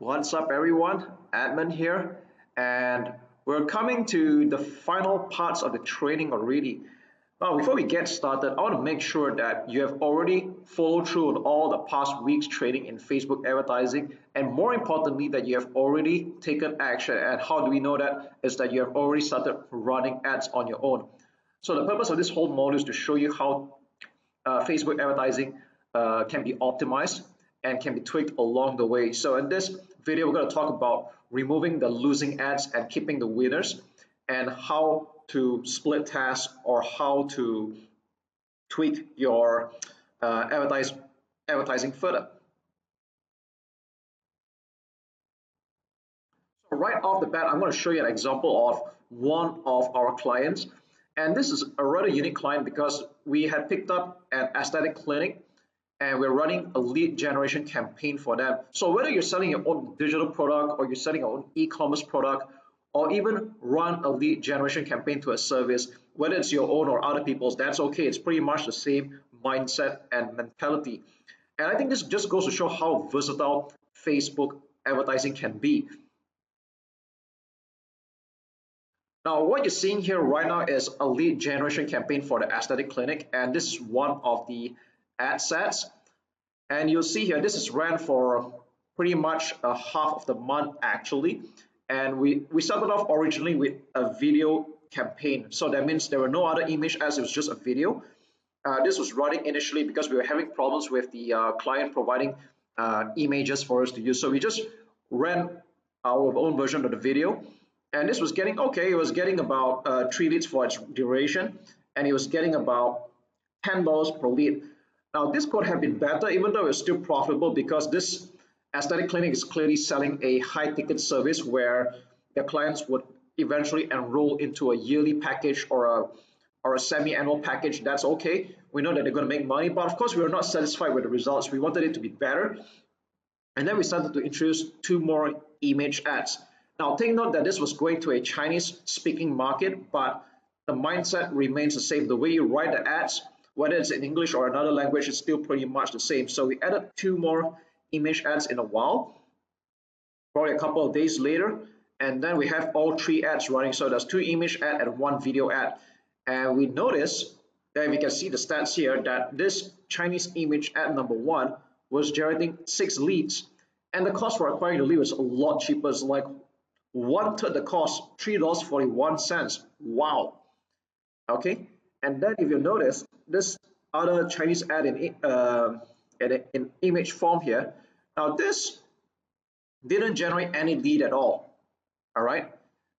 What's up, everyone? Admin here, and we're coming to the final parts of the training already. Now, before we get started, I want to make sure that you have already followed through on all the past weeks' training in Facebook advertising, and more importantly, that you have already taken action. And how do we know that? Is that you have already started running ads on your own. So the purpose of this whole module is to show you how Facebook advertising can be optimized and can be tweaked along the way. So in this video, we're going to talk about removing the losing ads and keeping the winners, and how to split tasks or how to tweak your advertising further. So right off the bat, I'm going to show you an example of one of our clients. And this is a rather unique client because we had picked up an aesthetic clinic and we're running a lead generation campaign for them. So whether you're selling your own digital product or you're selling your own e-commerce product, or even run a lead generation campaign to a service, whether it's your own or other people's, that's okay. It's pretty much the same mindset and mentality. And I think this just goes to show how versatile Facebook advertising can be. Now, what you're seeing here right now is a lead generation campaign for the aesthetic clinic, and this is one of the ad sets. And you'll see here, this is ran for pretty much a half of the month actually. And we started off originally with a video campaign. So that means there were no other image ads, it was just a video. This was running initially because we were having problems with the client providing images for us to use. So we just ran our own version of the video. And this was getting okay. It was getting about 3 leads for its duration, and it was getting about $10 per lead. Now, this could have been better, even though it's still profitable, because this aesthetic clinic is clearly selling a high-ticket service where their clients would eventually enroll into a yearly package or a semi-annual package. That's okay. We know that they're going to make money, but of course, we were not satisfied with the results. We wanted it to be better, and then we started to introduce 2 more image ads. Now, take note that this was going to a Chinese-speaking market, but the mindset remains the same. The way you write the ads, whether it's in English or another language, is still pretty much the same. So we added 2 more image ads in a while, probably a couple of days later, and then we have all 3 ads running. So there's 2 image ad and 1 video ad. And we notice that we can see the stats here that this Chinese image ad number 1 was generating 6 leads, and the cost for acquiring the lead was a lot cheaper. It's like 1/3 the cost, $3.41. Wow. Okay, and then if you notice this other Chinese ad in image form here, now this didn't generate any lead at all. All right.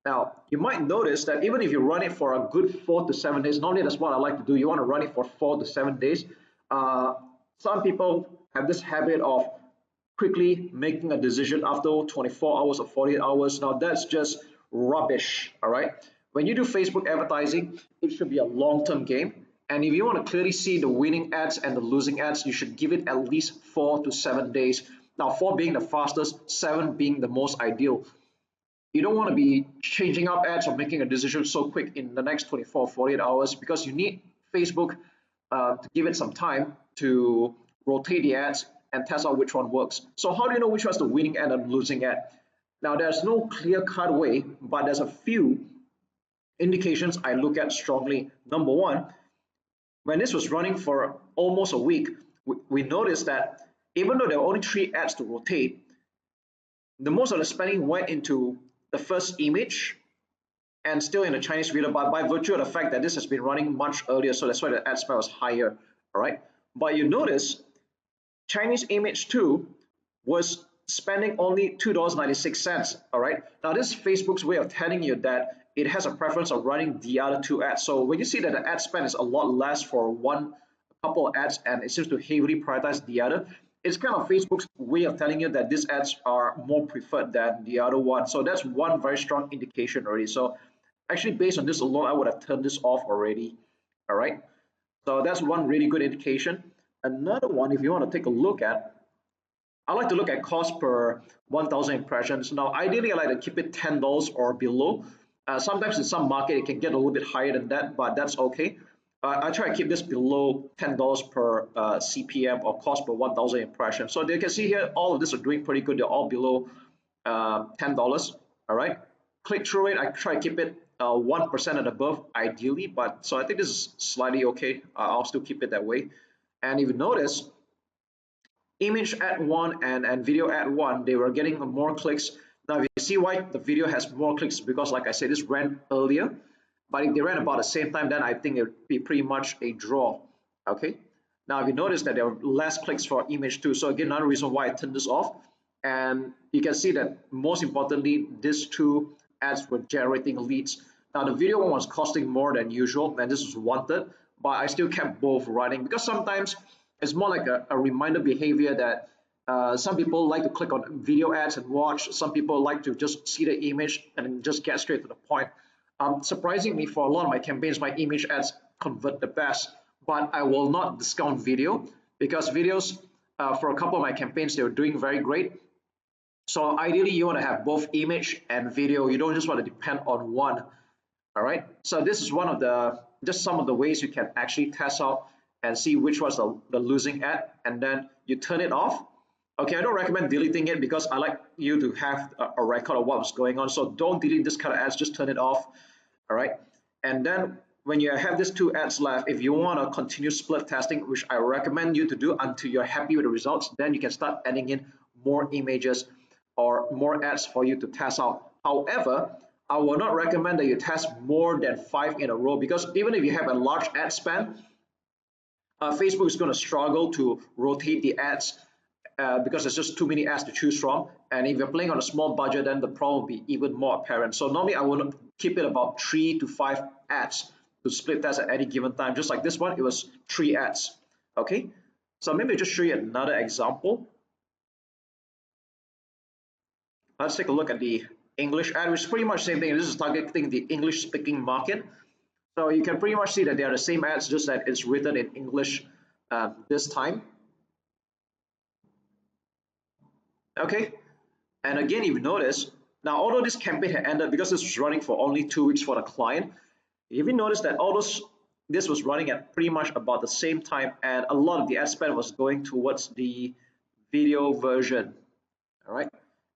Now you might notice that even if you run it for a good 4 to 7 days, normally that's what I like to do. You want to run it for 4 to 7 days. Some people have this habit of quickly making a decision after 24 hours or 48 hours. Now that's just rubbish. All right. When you do Facebook advertising, it should be a long-term game. And if you want to clearly see the winning ads and the losing ads, you should give it at least 4 to 7 days. Now, 4 being the fastest, 7 being the most ideal. You don't want to be changing up ads or making a decision so quick in the next 24 or 48 hours, because you need Facebook to give it some time to rotate the ads and test out which one works. So how do you know which one's the winning ad and losing ad? Now, there's no clear-cut way, but there's a few indications I look at strongly. Number one, when this was running for almost a week, we noticed that even though there were only 3 ads to rotate, the most of the spending went into the first image and still in the Chinese video, but by virtue of the fact that this has been running much earlier, so that's why the ad spend was higher. All right, but you notice Chinese image 2 was spending only $2.96. All right, now this is Facebook's way of telling you that it has a preference of running the other 2 ads. So when you see that the ad spend is a lot less for a couple of ads and it seems to heavily prioritize the other, it's kind of Facebook's way of telling you that these ads are more preferred than the other one. So that's one very strong indication already. So actually, based on this alone, I would have turned this off already. All right, so that's one really good indication. Another one, if you want to take a look at, I like to look at cost per 1,000 impressions. Now, ideally, I like to keep it $10 or below. Sometimes in some market, it can get a little bit higher than that, but that's okay. I try to keep this below $10 per CPM, or cost per 1,000 impressions. So you can see here, all of this are doing pretty good. They're all below $10. All right. Click-through rate, I try to keep it 1% and above ideally, but so I think this is slightly okay. I'll still keep it that way. And if you notice, image ad one and video ad one, they were getting more clicks. Now, if you see why the video has more clicks, because like I said, this ran earlier, but if they ran about the same time, then I think it would be pretty much a draw. Okay. Now, if you notice that there are less clicks for image two, so again, another reason why I turned this off. And you can see that most importantly, these two ads were generating leads. Now, the video one was costing more than usual, and this was wanted, but I still kept both running because sometimes it's more like a reminder behavior that some people like to click on video ads and watch. Some people like to just see the image and just get straight to the point. Surprisingly, for a lot of my campaigns, my image ads convert the best, but I will not discount video because videos for a couple of my campaigns, they were doing very great. So ideally, you want to have both image and video. You don't just want to depend on one. All right. So this is one of the just some of the ways you can actually test out and see which was the losing ad, and then you turn it off. Okay, I don't recommend deleting it because I like you to have a record of what was going on. So don't delete this kind of ads, just turn it off. All right. And then when you have these two ads left, if you want to continue split testing, which I recommend you to do until you're happy with the results, then you can start adding in more images or more ads for you to test out. However, I will not recommend that you test more than 5 in a row because even if you have a large ad spend, Facebook is going to struggle to rotate the ads because there's just too many ads to choose from. And if you're playing on a small budget, then the problem will be even more apparent. So normally I will keep it about 3 to 5 ads to split test at any given time. Just like this one, it was 3 ads. Okay, so maybe I'll just show you another example. Let's take a look at the English ad, which is pretty much the same thing. This is targeting the English speaking market. So you can pretty much see that they are the same ads, just that it's written in English this time. Okay, and again, if you notice, now although this campaign had ended because this was running for only 2 weeks for the client, if you notice that this was running at pretty much about the same time, and a lot of the ad spend was going towards the video version. All right.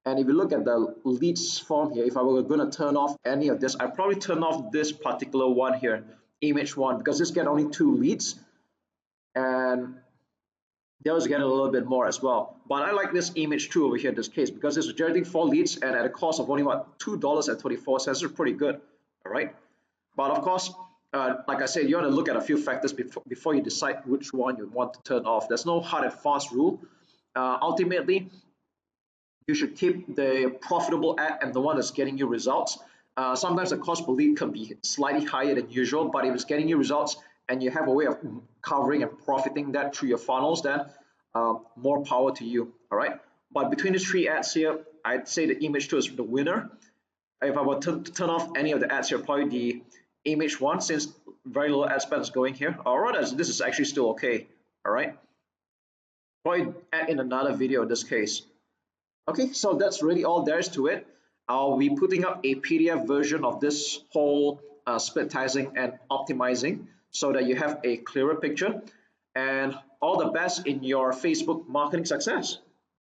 And if you look at the leads form here, if I were going to turn off any of this, I'd probably turn off this particular one here, image one, because this get only 2 leads. And those get a little bit more as well. But I like this image two over here in this case because it's generating 4 leads and at a cost of only what, $2.24. This is pretty good. All right. But of course, like I said, you want to look at a few factors before you decide which one you want to turn off. There's no hard and fast rule. Ultimately, you should keep the profitable ad and the one that's getting you results. Sometimes the cost per lead can be slightly higher than usual, but if it's getting you results and you have a way of covering and profiting that through your funnels, then more power to you. All right. But between these 3 ads here, I'd say the image 2 is the winner. If I were to turn off any of the ads here, probably the image 1, since very little ad spend is going here. Or rather, this is actually still okay. All right. Probably add in another video in this case. Okay, so that's really all there is to it. I'll be putting up a PDF version of this whole split testing and optimizing so that you have a clearer picture. And all the best in your Facebook marketing success.